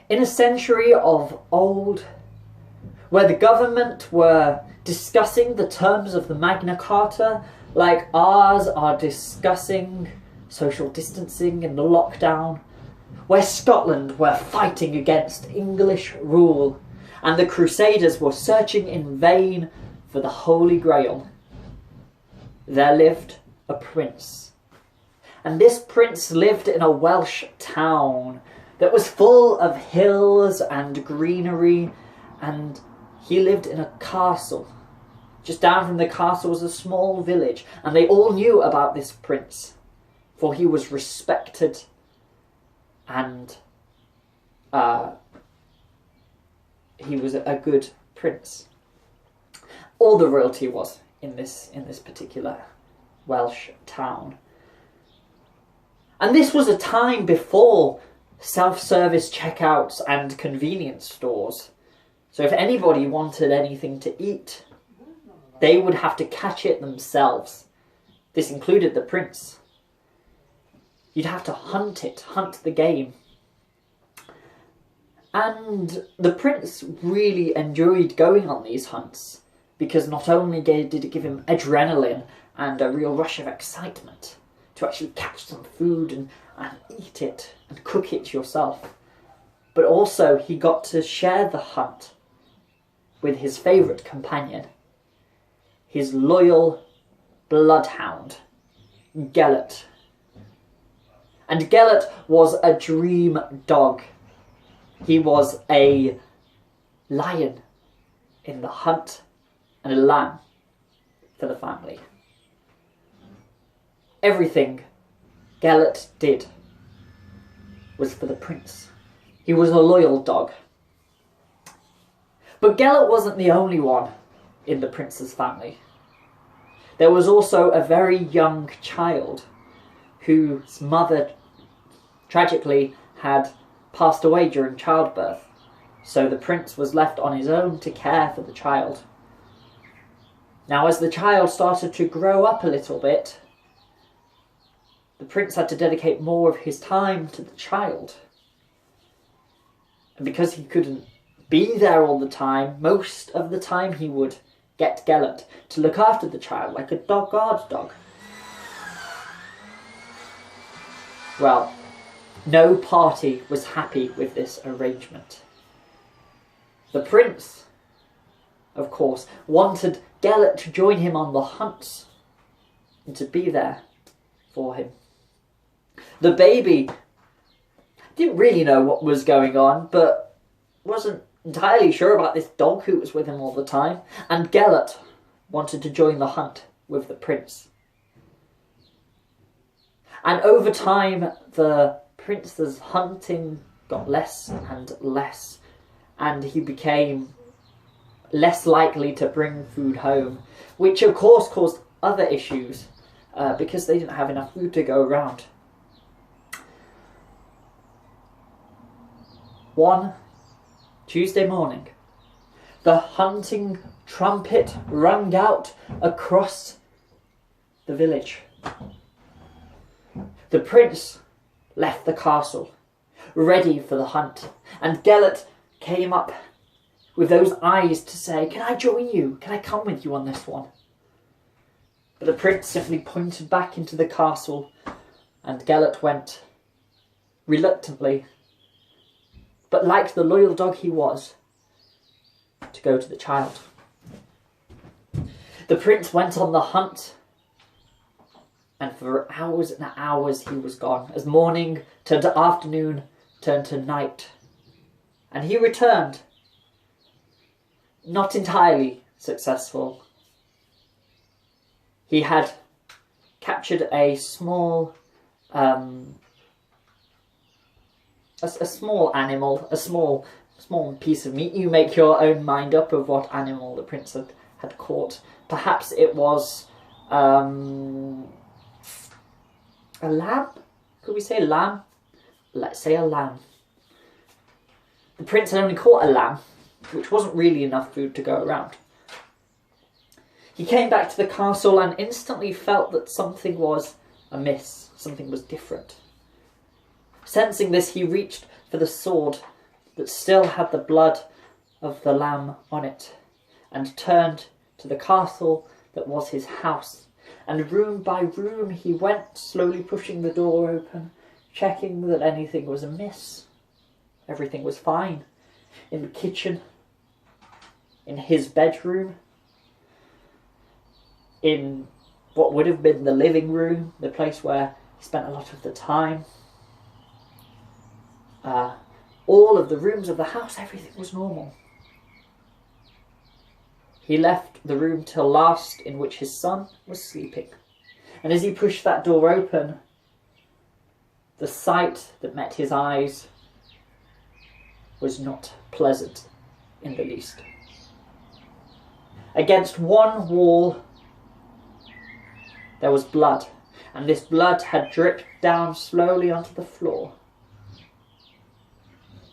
In a century of old, where the government were discussing the terms of the Magna Carta, like ours are discussing social distancing and the lockdown, where Scotland were fighting against English rule, and the Crusaders were searching in vain for the Holy Grail, there lived a prince. And this prince lived in a Welsh town that was full of hills and greenery, and he lived in a castle. Just down from the castle was a small village, and they all knew about this prince, for he was respected and he was a good prince. All the royalty was in this particular Welsh town. And this was a time before self-service checkouts and convenience stores. So if anybody wanted anything to eat, they would have to catch it themselves. This included the prince. You'd have to hunt the game. And the prince really enjoyed going on these hunts, because not only did it give him adrenaline and a real rush of excitement to actually catch some food and eat it and cook it yourself, but also he got to share the hunt with his favourite companion, his loyal bloodhound, Gelert. And Gelert was a dream dog. He was a lion in the hunt and a lamb for the family. Everything Gelert did was for the prince. He was a loyal dog. But Gelert wasn't the only one in the prince's family. There was also a very young child whose mother tragically had passed away during childbirth, so the prince was left on his own to care for the child. Now, as the child started to grow up a little bit, the prince had to dedicate more of his time to the child. And because he couldn't be there all the time, most of the time he would get Gelert to look after the child like a guard dog. Well, no party was happy with this arrangement. The prince, of course, wanted Gelert to join him on the hunts and to be there for him. The baby didn't really know what was going on, but wasn't entirely sure about this dog who was with him all the time, and Gelert wanted to join the hunt with the prince. And over time, the prince's hunting got less and less, and he became less likely to bring food home, which of course caused other issues because they didn't have enough food to go around. One Tuesday morning, the hunting trumpet rang out across the village. The prince left the castle, ready for the hunt, and Gelert came up with those eyes to say, "Can I join you? Can I come with you on this one?" But the prince simply pointed back into the castle, and Gelert went reluctantly, but like the loyal dog he was, to go to the child. The prince went on the hunt, and for hours and hours he was gone, as morning turned to afternoon, turned to night. And he returned, not entirely successful. He had captured a small animal, a small piece of meat. You make your own mind up of what animal the prince had caught. Perhaps it was a lamb? Could we say lamb? Let's say a lamb. The prince had only caught a lamb, which wasn't really enough food to go around. He came back to the castle and instantly felt that something was amiss, something was different. Sensing this, he reached for the sword that still had the blood of the lamb on it, and turned to the castle that was his house. And room by room he went, slowly pushing the door open, checking that anything was amiss. Everything was fine. In the kitchen, in his bedroom, in what would have been the living room, the place where he spent a lot of the time. All of the rooms of the house, everything was normal. He left the room till last in which his son was sleeping. And as he pushed that door open, the sight that met his eyes was not pleasant in the least. Against one wall there was blood, and this blood had dripped down slowly onto the floor.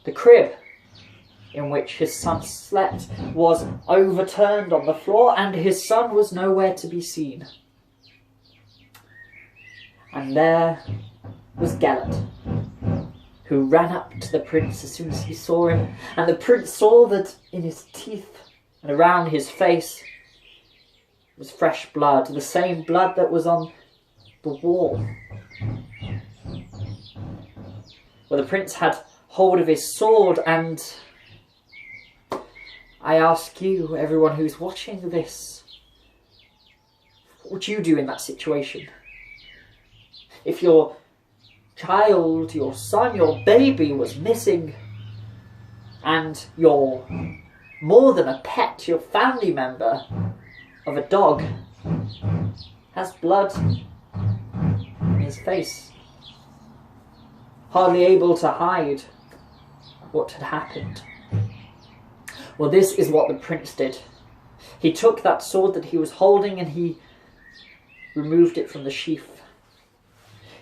The crib in which his son slept was overturned on the floor, and his son was nowhere to be seen. And there was Gelert, who ran up to the prince as soon as he saw him, and the prince saw that in his teeth and around his face was fresh blood, the same blood that was on the wall. Well, the prince had hold of his sword, and I ask you, everyone who's watching this, what would you do in that situation? If your child, your son, your baby was missing, and you're more than a pet, your family member of a dog has blood in his face, hardly able to hide what had happened. Well, this is what the prince did. He took that sword that he was holding and he removed it from the sheath.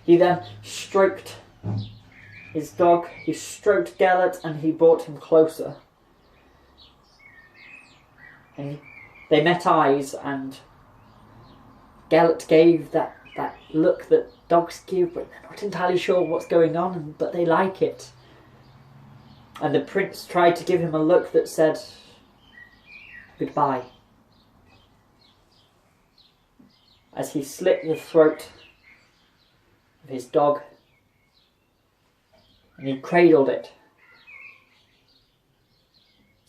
He then stroked his dog, he stroked Gelert, and he brought him closer. And they met eyes, and Gelert gave that look that dogs give, but they're not entirely sure what's going on, but they like it. And the prince tried to give him a look that said, goodbye, as he slit the throat of his dog, and he cradled it.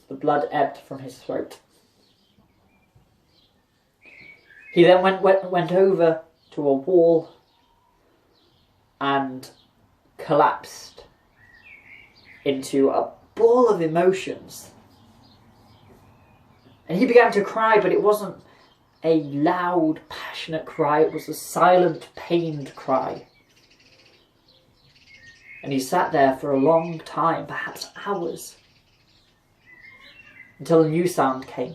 The blood ebbed from his throat. He then went over to a wall and collapsed into a ball of emotions. And he began to cry, but it wasn't a loud, passionate cry. It was a silent, pained cry. And he sat there for a long time, perhaps hours, until a new sound came.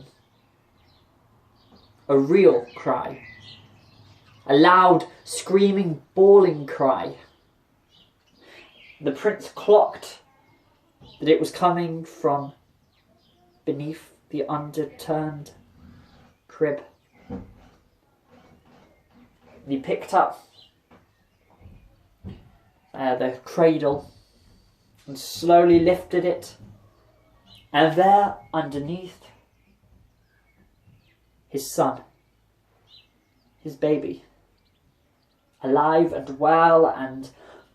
A real cry. A loud, screaming, bawling cry. The prince clocked that it was coming from beneath the underturned crib. And he picked up the cradle and slowly lifted it, and there underneath, his son, his baby, alive and well and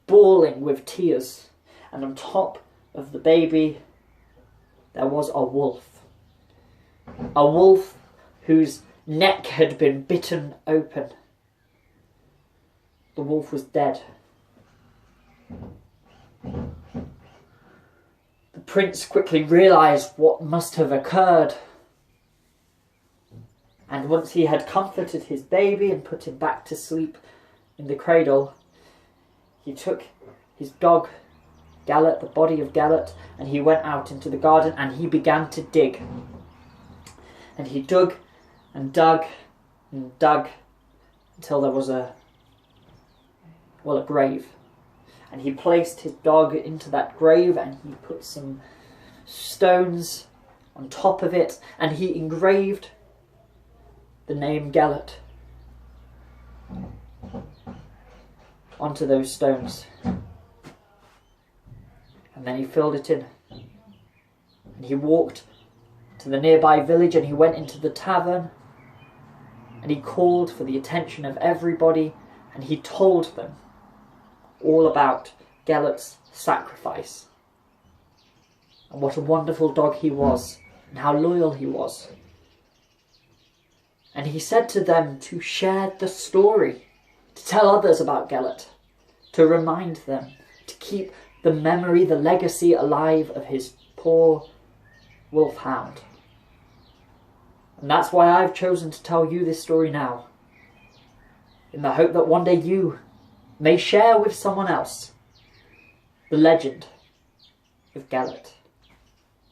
bawling with tears, and on top of the baby there was a wolf whose neck had been bitten open. The wolf was dead. The prince quickly realised what must have occurred, and once he had comforted his baby and put him back to sleep in the cradle, he took his dog, Gelert, the body of Gelert, and he went out into the garden and he began to dig. And he dug and dug and dug until there was a grave. And he placed his dog into that grave and he put some stones on top of it and he engraved the name Gelert onto those stones. And then he filled it in And he walked to the nearby village and he went into the tavern and he called for the attention of everybody and he told them all about Gelert's sacrifice and what a wonderful dog he was and how loyal he was. And he said to them to share the story, to tell others about Gelert, to remind them, to keep the memory, the legacy alive of his poor wolfhound. And that's why I've chosen to tell you this story now, in the hope that one day you may share with someone else the legend of Gelert.